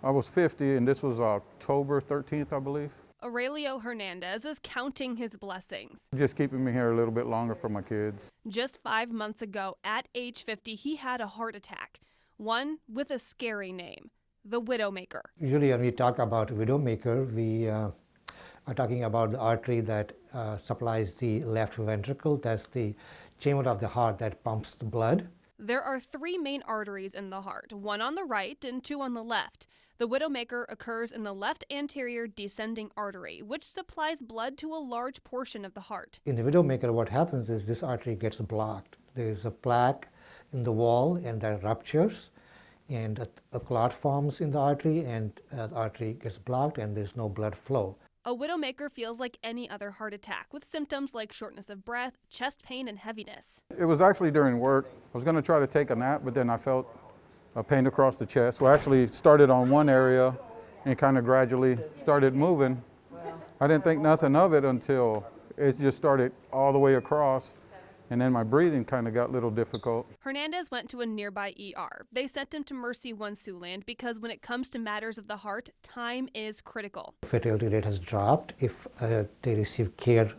I was 50, and this was October 13th, I believe. Aurelio Hernandez is counting his blessings. Just keeping me here a little bit longer for my kids. Just 5 months ago, at age 50, he had a heart attack, one with a scary name, the Widowmaker. Usually when we talk about Widowmaker, we are talking about the artery that supplies the left ventricle. That's the chamber of the heart that pumps the blood. There are 3 main arteries in the heart, one on the right and 2 on the left. The Widowmaker occurs in the left anterior descending artery, which supplies blood to a large portion of the heart. In the Widowmaker, what happens is this artery gets blocked. There is a plaque in the wall, and that ruptures, and a clot forms in the artery, and the artery gets blocked, and there's no blood flow. A Widowmaker feels like any other heart attack, with symptoms like shortness of breath, chest pain, and heaviness. It was actually during work. I was going to try to take a nap, but then I felt a pain across the chest. Well, actually started on one area and kind of gradually started moving. I didn't think nothing of it until it just started all the way across, and then my breathing kind of got a little difficult. Hernandez went to a nearby ER. They sent him to MercyOne Siouxland because when it comes to matters of the heart, time is critical. Fatality rate has dropped if they receive care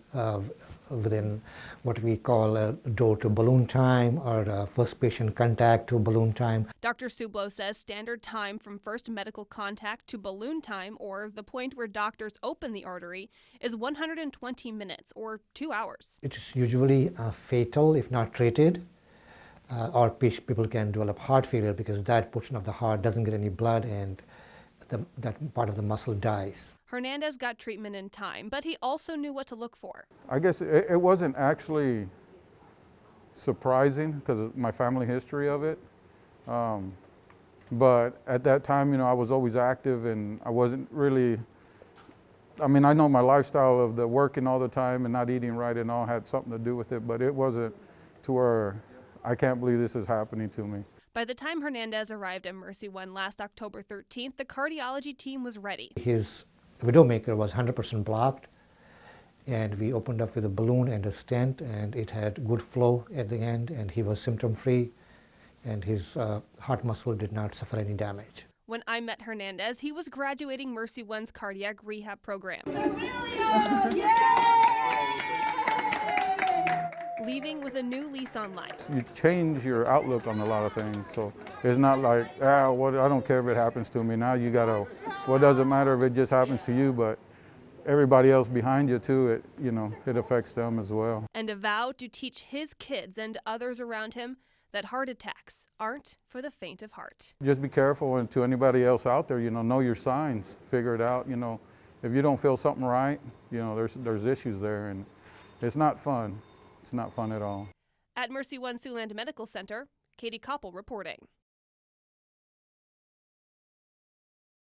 within what we call a door to balloon time, or first patient contact to balloon time. Dr. Sublo says standard time from first medical contact to balloon time, or the point where doctors open the artery, is 120 minutes or 2 hours. It's usually fatal if not treated, or people can develop heart failure because that portion of the heart doesn't get any blood, and that part of the muscle dies. Hernandez got treatment in time, but he also knew what to look for. I guess it wasn't actually surprising because of my family history of it. But at that time, I was always active, and I wasn't really, I know my lifestyle of the working all the time and not eating right and all had something to do with it, but it wasn't to where I can't believe this is happening to me. By the time Hernandez arrived at MercyOne last October 13th, the cardiology team was ready. His Widowmaker was 100% blocked, and we opened up with a balloon and a stent, and it had good flow at the end, and he was symptom-free, and his heart muscle did not suffer any damage. When I met Hernandez, he was graduating MercyOne's cardiac rehab program. Leaving with a new lease on life. You change your outlook on a lot of things, so it's not like, I don't care if it happens to me. Now you gotta, well, it doesn't matter if it just happens to you, but everybody else behind you too, it affects them as well. And a vow to teach his kids and others around him that heart attacks aren't for the faint of heart. Just be careful, and to anybody else out there, know your signs, figure it out. If you don't feel something right, there's issues there, and it's not fun. It's not fun at all. At MercyOne Siouxland Medical Center, Copple reporting.